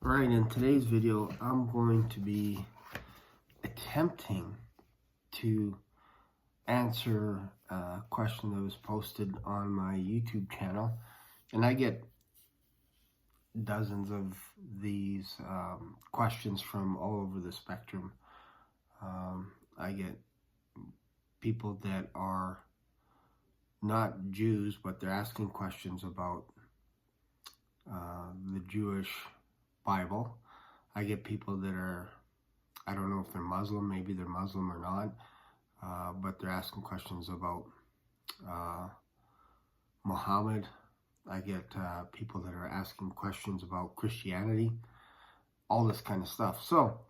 Alright, in today's video, I'm going to be attempting to answer a question that was posted on my YouTube channel. And I get dozens of these questions from all over the spectrum. I get people that are not Jews, but they're asking questions about the Jewish Bible. I get people that are, I don't know if they're Muslim, maybe they're Muslim or not, but they're asking questions about Muhammad. I get people that are asking questions about Christianity, all this kind of stuff. So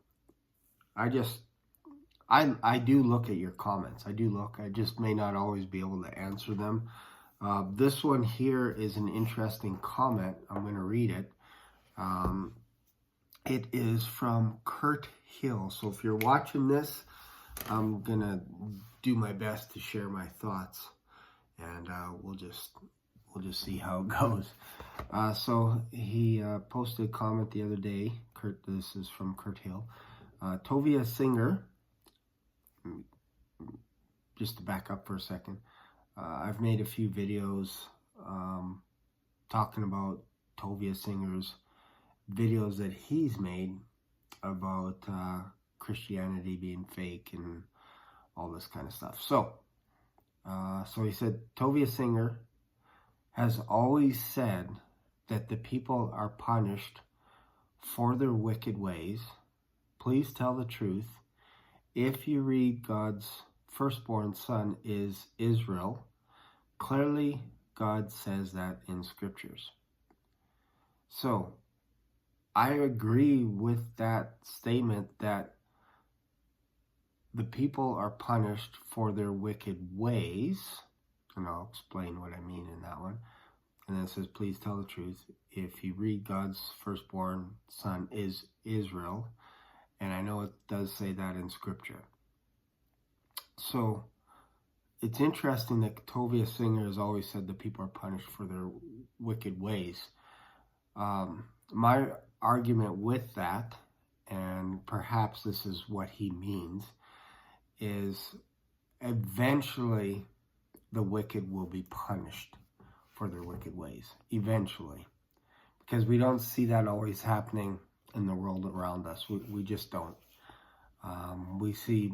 I do look at your comments. I just may not always be able to answer them. This one here is an interesting comment. I'm going to read it. It is from Kurt Hill. So if you're watching this, I'm going to do my best to share my thoughts, and we'll just see how it goes. So he posted a comment the other day. This is from Kurt Hill. Tovia Singer, just to back up for a second, I've made a few videos talking about Tovia Singer's videos that he's made about Christianity being fake and all this kind of stuff. So he said, Tovia Singer has always said that the people are punished for their wicked ways. Please tell the truth. If you read God's firstborn son is Israel, clearly God says that in scriptures. So I agree with that statement that the people are punished for their wicked ways, and I'll explain what I mean in that one. And then it says, please tell the truth. If you read God's firstborn son is Israel, and I know it does say that in scripture. So it's interesting that Tovia Singer has always said that people are punished for their wicked ways. My argument with that, and perhaps this is what he means, is eventually the wicked will be punished for their wicked ways. Eventually. Because we don't see that always happening in the world around us. We just don't. We see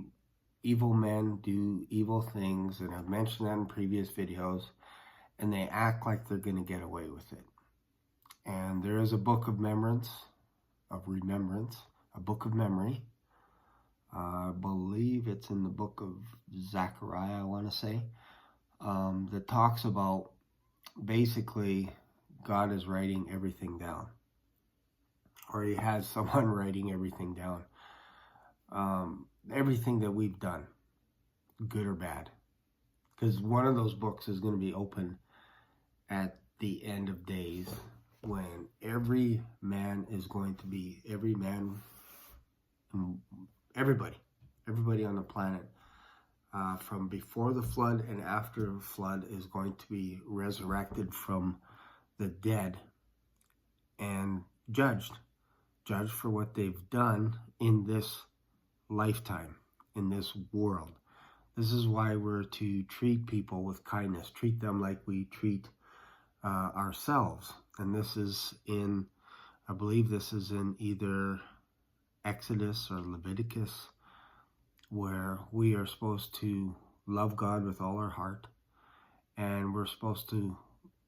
evil men do evil things, and I've mentioned that in previous videos, and they act like they're going to get away with it. And there is a book of remembrance, a book of memory. I believe it's in the book of Zechariah, I want to say, that talks about basically God is writing everything down. Or he has someone writing everything down. Everything that we've done, good or bad. Because one of those books is going to be open at the end of days, when everybody on the planet, from before the flood and after the flood, is going to be resurrected from the dead and judged for what they've done in this lifetime, in this world. This is why we're to treat people with kindness, treat them like we treat ourselves. And this is in, I believe this is in either Exodus or Leviticus, where we are supposed to love God with all our heart, and we're supposed to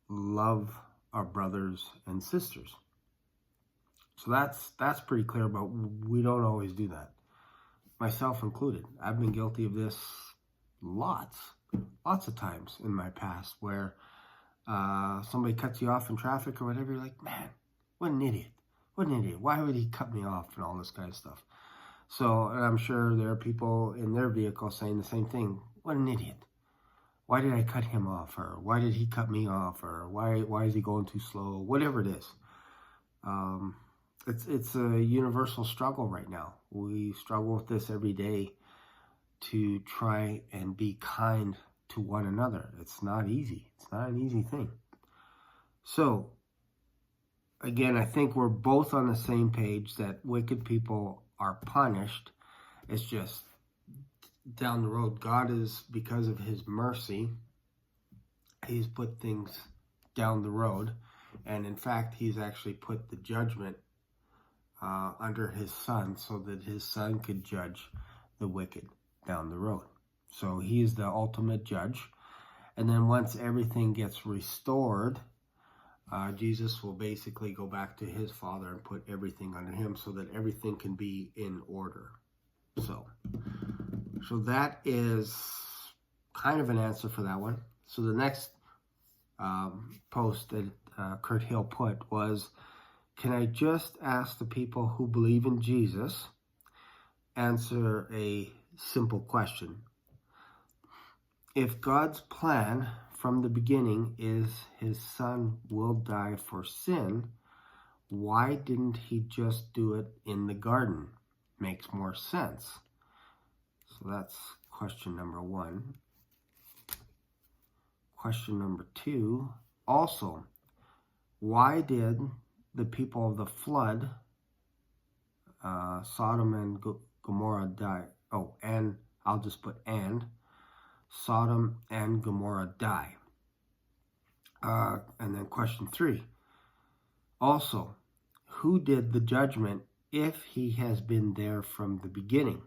love our brothers and sisters. So that's pretty clear, but we don't always do that, myself included. I've been guilty of this lots of times in my past, where somebody cuts you off in traffic or whatever, you're like, man, what an idiot. Why would he cut me off and all this kind of stuff? So, and I'm sure there are people in their vehicle saying the same thing. What an idiot. Why did I cut him off? Or why did he cut me off? Or why is he going too slow? Whatever it is. It's a universal struggle right now. We struggle with this every day to try and be kind to one another. It's not easy. It's not an easy thing. So again, I think we're both on the same page that wicked people are punished. It's just down the road. God is, because of his mercy, he's put things down the road. And in fact, he's actually put the judgment under his son so that his son could judge the wicked down the road. So he is the ultimate judge. And then once everything gets restored, Jesus will basically go back to his Father and put everything under him so that everything can be in order. So that is kind of an answer for that one. So the next post that Kurt Hill put was, can I just ask the people who believe in Jesus answer a simple question? If God's plan from the beginning is his son will die for sin, why didn't he just do it in the garden? Makes more sense. So that's question number one. Question number two, also, why did the people of the flood, Sodom and Gomorrah die? Oh, and I'll just put and. Sodom and Gomorrah die. And then question three. Also, who did the judgment if he has been there from the beginning?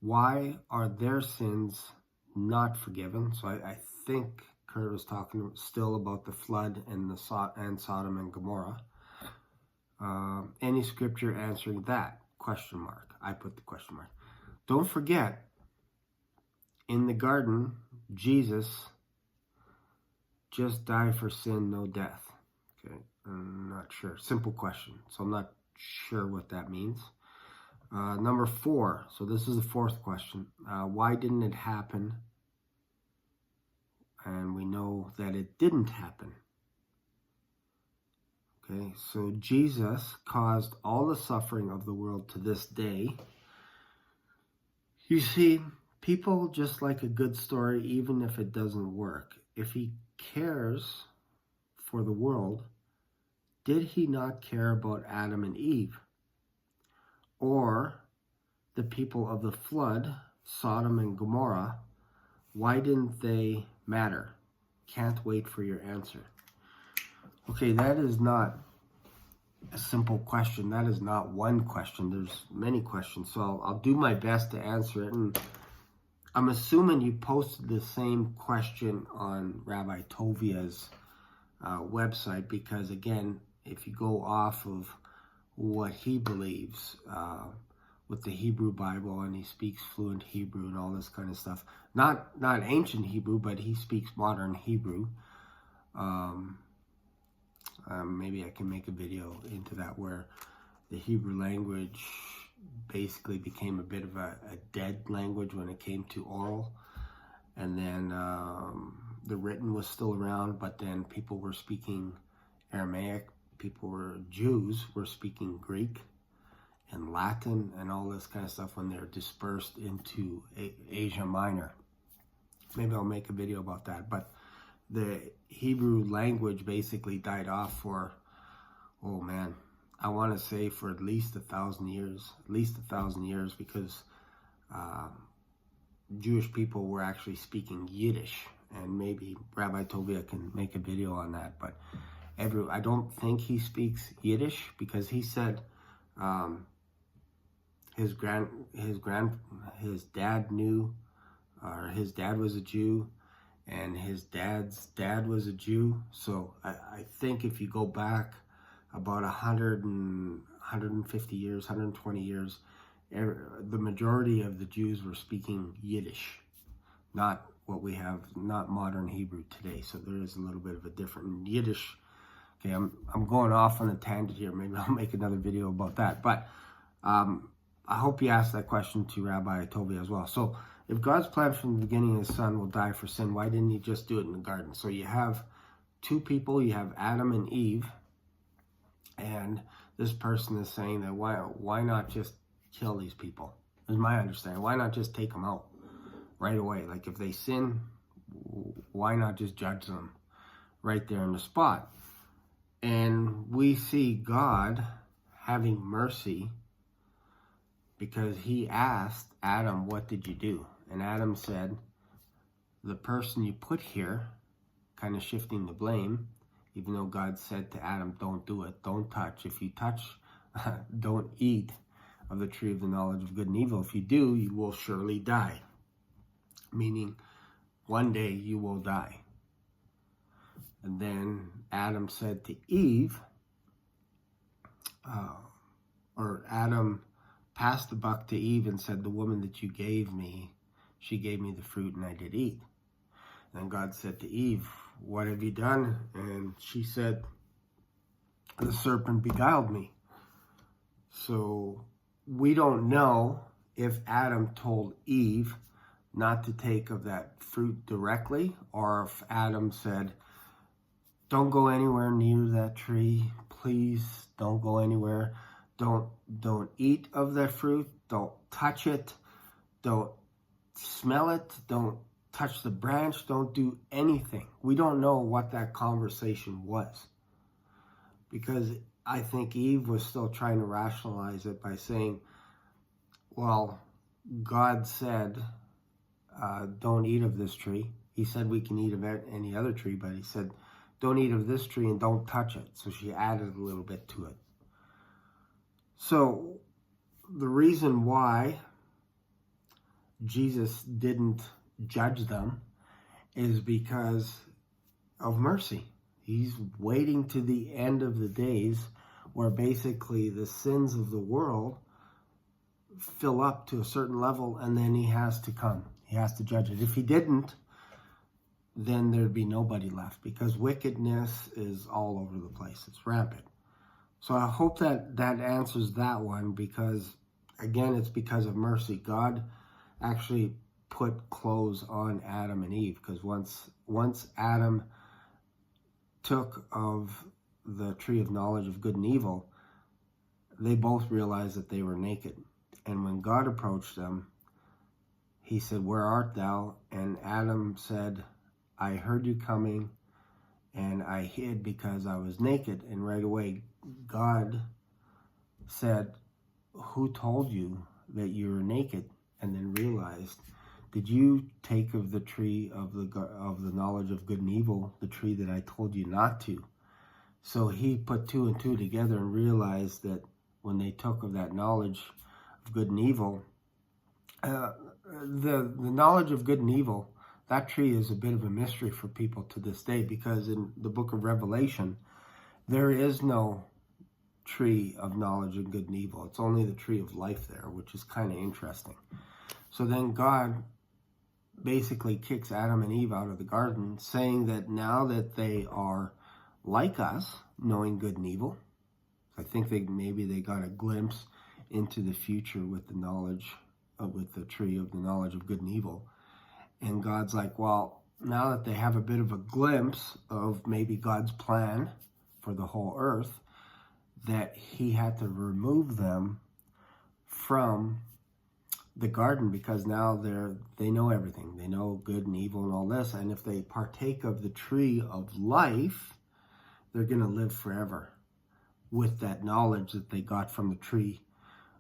Why are their sins not forgiven? So I think Kurt was talking still about the flood and Sodom and Gomorrah. Any scripture answering that? Question mark. I put the question mark. Don't forget, in the garden, Jesus just died for sin, no death. Okay, I'm not sure. Simple question. So I'm not sure what that means. Number four. So this is the fourth question. Why didn't it happen? And we know that it didn't happen. Okay, so Jesus caused all the suffering of the world to this day. You see, people just like a good story, even if it doesn't work. If he cares for the world, did he not care about Adam and Eve? Or the people of the flood, Sodom and Gomorrah, why didn't they matter? Can't wait for your answer. Okay, that is not a simple question. That is not one question. There's many questions. So I'll do my best to answer it. And I'm assuming you posted the same question on Rabbi Tovia's website, because again, if you go off of what he believes with the Hebrew Bible, and he speaks fluent Hebrew and all this kind of stuff, not ancient Hebrew, but he speaks modern Hebrew. Maybe I can make a video into that, where the Hebrew language basically became a bit of a dead language when it came to oral, and then the written was still around, but then people were speaking Aramaic, Jews were speaking Greek and Latin and all this kind of stuff when they're dispersed into Asia Minor. Maybe I'll make a video about that, but the Hebrew language basically died off for, oh man, I want to say for at least 1,000 years, because Jewish people were actually speaking Yiddish, and maybe Rabbi Tovia can make a video on that. But I don't think he speaks Yiddish, because he said his dad knew, or his dad was a Jew, and his dad's dad was a Jew. So I think if you go back about 150 years, 120 years, the majority of the Jews were speaking Yiddish, not what we have, not modern Hebrew today. So there is a little bit of a different Yiddish. Okay, I'm going off on a tangent here. Maybe I'll make another video about that. But I hope you asked that question to Rabbi Tovia as well. So if God's plan from the beginning, his son will die for sin, why didn't he just do it in the garden? So you have two people, you have Adam and Eve, and this person is saying that why not just kill these people? Is my understanding. Why not just take them out right away? Like if they sin, why not just judge them right there on the spot? And we see God having mercy because he asked Adam, what did you do? And Adam said, the person you put here, kind of shifting the blame, even though God said to Adam, don't do it, don't touch. If you touch, don't eat of the tree of the knowledge of good and evil. If you do, you will surely die. Meaning, one day you will die. And then Adam said to Eve, or Adam passed the buck to Eve and said, the woman that you gave me, she gave me the fruit and I did eat. And God said to Eve, what have you done? And she said, the serpent beguiled me. So we don't know if Adam told Eve not to take of that fruit directly, or if Adam said, don't go anywhere near that tree. Please don't go anywhere. Don't eat of that fruit. Don't touch it. Don't smell it. Don't touch the branch. Don't do anything. We don't know what that conversation was, because I think Eve was still trying to rationalize it by saying, well, God said, don't eat of this tree. He said we can eat of any other tree, but he said, don't eat of this tree and don't touch it. So she added a little bit to it. So the reason why Jesus didn't judge them is because of mercy. He's waiting to the end of the days where basically the sins of the world fill up to a certain level, and then he has to come. He has to judge it. If he didn't, then there'd be nobody left, because wickedness is all over the place. It's rampant. So I hope that answers that one, because, again, it's because of mercy. God actually put clothes on Adam and Eve, because once Adam took of the tree of knowledge of good and evil, they both realized that they were naked. And when God approached them, he said, where art thou? And Adam said, I heard you coming, and I hid because I was naked. And right away, God said, who told you that you were naked? And then realized, did you take of the tree of the knowledge of good and evil, the tree that I told you not to? So he put two and two together and realized that when they took of that knowledge of good and evil, the knowledge of good and evil, that tree is a bit of a mystery for people to this day, because in the book of Revelation, there is no tree of knowledge of good and evil. It's only the tree of life there, which is kind of interesting. So then God basically kicks Adam and Eve out of the garden, saying that now that they are like us, knowing good and evil, I think maybe they got a glimpse into the future with the knowledge, with the tree of the knowledge of good and evil. And God's like, well, now that they have a bit of a glimpse of maybe God's plan for the whole earth, that he had to remove them from the garden, because now they know everything. They know good and evil and all this. And if they partake of the tree of life, they're going to live forever with that knowledge that they got from the tree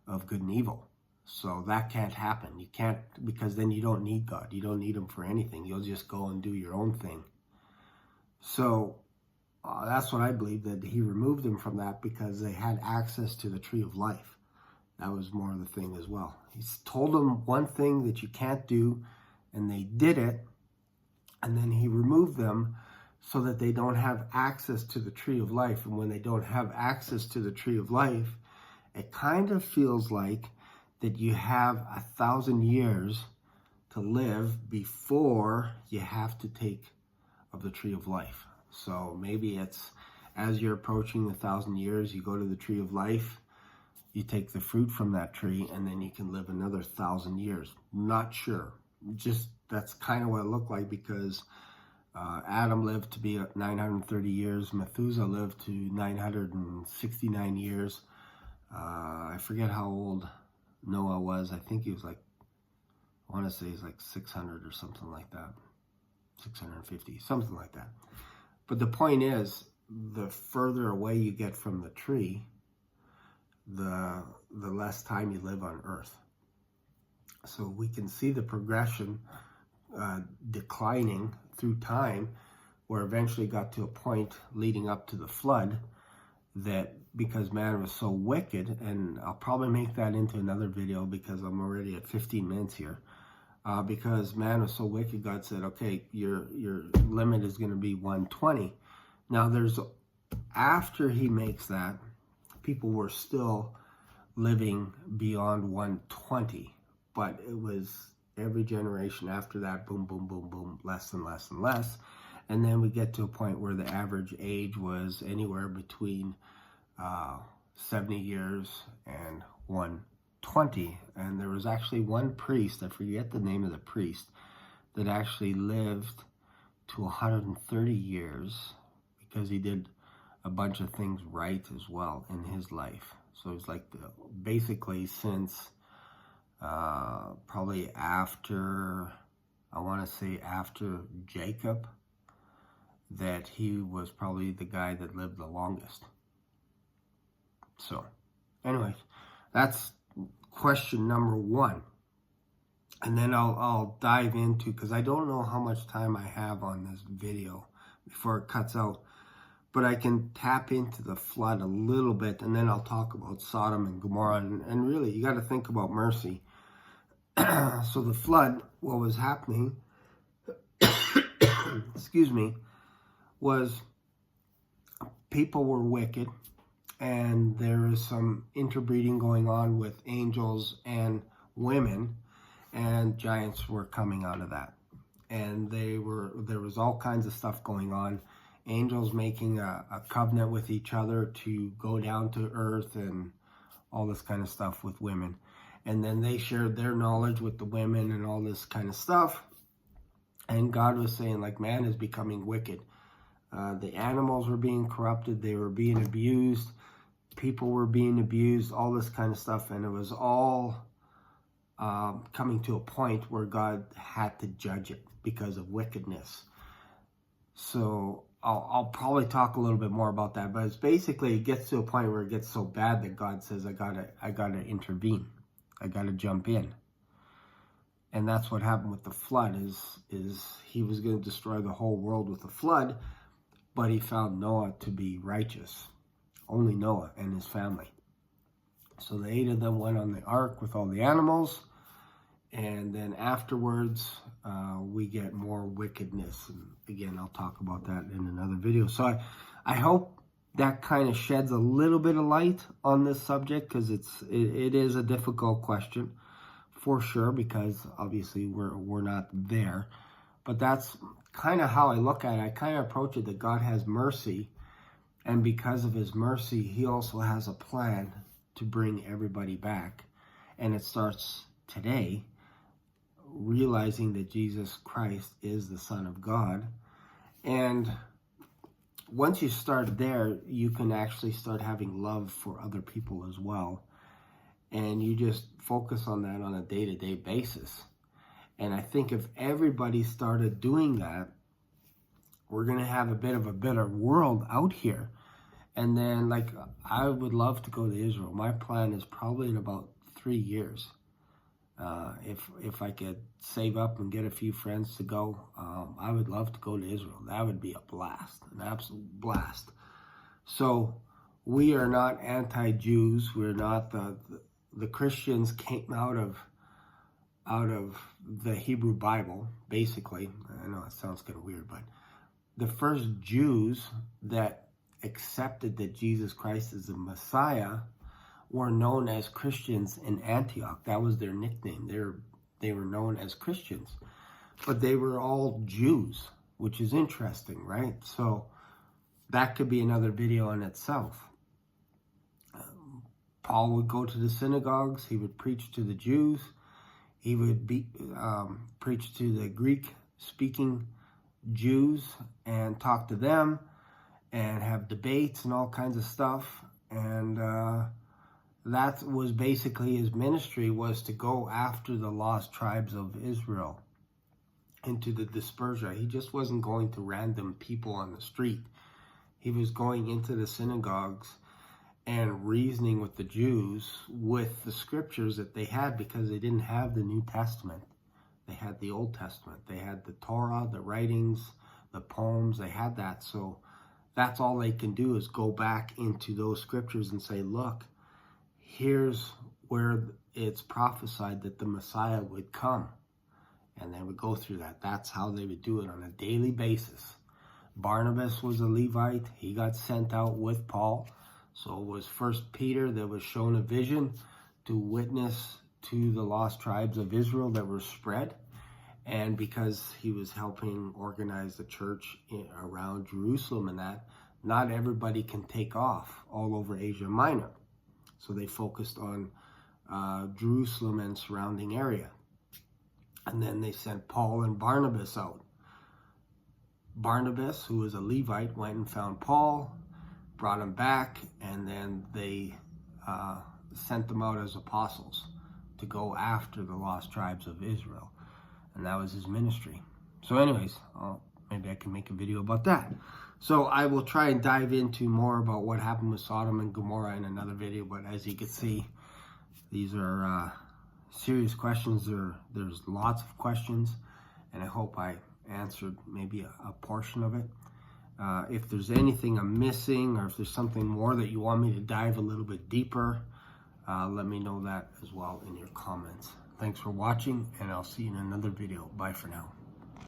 of good and evil. So that can't happen. You can't, because then you don't need God. You don't need him for anything. You'll just go and do your own thing. So that's what I believe, that he removed them from that because they had access to the tree of life. That was more of the thing as well. He's told them one thing that you can't do, and they did it. And then he removed them so that they don't have access to the tree of life. And when they don't have access to the tree of life, it kind of feels like that you have 1,000 years to live before you have to take of the tree of life. So maybe it's as you're approaching 1,000 years, you go to the tree of life, you take the fruit from that tree, and then you can live another 1,000 years. Not sure. Just that's kind of what it looked like, because Adam lived to be 930 years. Methuselah lived to 969 years. I forget how old Noah was. I think he was like, I want to say he's like 600 or something like that. 650, something like that. But the point is, the further away you get from the tree, the less time you live on earth. So we can see the progression declining through time, where eventually got to a point leading up to the flood that, because man was so wicked, and I'll probably make that into another video because I'm already at 15 minutes here, because man was so wicked, God said, okay, your limit is going to be 120. Now after he makes that, people were still living beyond 120, but it was every generation after that, boom, boom, boom, boom, less and less and less. And then we get to a point where the average age was anywhere between 70 years and 120. And there was actually one priest, I forget the name of the priest, that actually lived to 130 years because he did a bunch of things right as well in his life. So it's like basically since probably after, I want to say after Jacob, that he was probably the guy that lived the longest. So anyways, that's question number one. And then I'll dive into, because I don't know how much time I have on this video before it cuts out, but I can tap into the flood a little bit, and then I'll talk about Sodom and Gomorrah. And really, you got to think about mercy. So the flood, what was happening, excuse me, was people were wicked, and there is some interbreeding going on with angels and women, and giants were coming out of that. And there was all kinds of stuff going on. Angels making a covenant with each other to go down to earth and all this kind of stuff with women. And then they shared their knowledge with the women and all this kind of stuff. And God was saying, like, man is becoming wicked. The animals were being corrupted. They were being abused. People were being abused, all this kind of stuff. And it was all coming to a point where God had to judge it because of wickedness. So I'll probably talk a little bit more about that. But it's basically, it gets to a point where it gets so bad that God says, I gotta intervene. I gotta jump in. And that's what happened with the flood, is he was going to destroy the whole world with the flood, but he found Noah to be righteous. Only Noah and his family. So the 8 of them went on the ark with all the animals, and then afterwards we get more wickedness. And again, I'll talk about that in another video. So I hope that kind of sheds a little bit of light on this subject, because it is a difficult question for sure, because obviously we're not there. But that's kind of how I look at it. I kind of approach it that God has mercy, and because of his mercy, he also has a plan to bring everybody back. And it starts today, realizing that Jesus Christ is the Son of God. And once you start there, you can actually start having love for other people as well. And you just focus on that on a day-to-day basis. And I think if everybody started doing that, we're going to have a bit of a better world out here. And then, like, I would love to go to Israel. My plan is probably in about 3 years. If I could save up and get a few friends to go, I would love to go to Israel. That would be a blast, an absolute blast. So we are not anti-Jews. We're not the Christians came out of the Hebrew Bible, basically. I know it sounds kind of weird, but the first Jews that accepted that Jesus Christ is the Messiah were known as Christians in Antioch. That was their nickname. They were known as Christians, but they were all Jews, which is interesting, right? So that could be another video in itself. Paul would go to the synagogues. He would preach to the Jews. He would preach to the Greek-speaking Jews and talk to them and have debates and all kinds of stuff. And that was basically his ministry, was to go after the lost tribes of Israel into the dispersion. He just wasn't going to random people on the street. He was going into the synagogues and reasoning with the Jews with the scriptures that they had, because they didn't have the New Testament. They had the Old Testament. They had the Torah, the writings, the poems. They had that. So that's all they can do, is go back into those scriptures and say, look, here's where it's prophesied that the Messiah would come. And they would go through that. That's how they would do it on a daily basis. Barnabas was a Levite. He got sent out with Paul. So it was First Peter that was shown a vision to witness to the lost tribes of Israel that were spread. And because he was helping organize the church around Jerusalem and that, not everybody can take off all over Asia Minor. So they focused on Jerusalem and surrounding area. And then they sent Paul and Barnabas out. Barnabas, who was a Levite, went and found Paul, brought him back, and then they sent them out as apostles to go after the lost tribes of Israel. And that was his ministry. So anyways, maybe I can make a video about that. So I will try and dive into more about what happened with Sodom and Gomorrah in another video. But as you can see, these are serious questions. There's lots of questions, and I hope I answered maybe a portion of it. If there's anything I'm missing, or if there's something more that you want me to dive a little bit deeper, let me know that as well in your comments. Thanks for watching, and I'll see you in another video. Bye for now.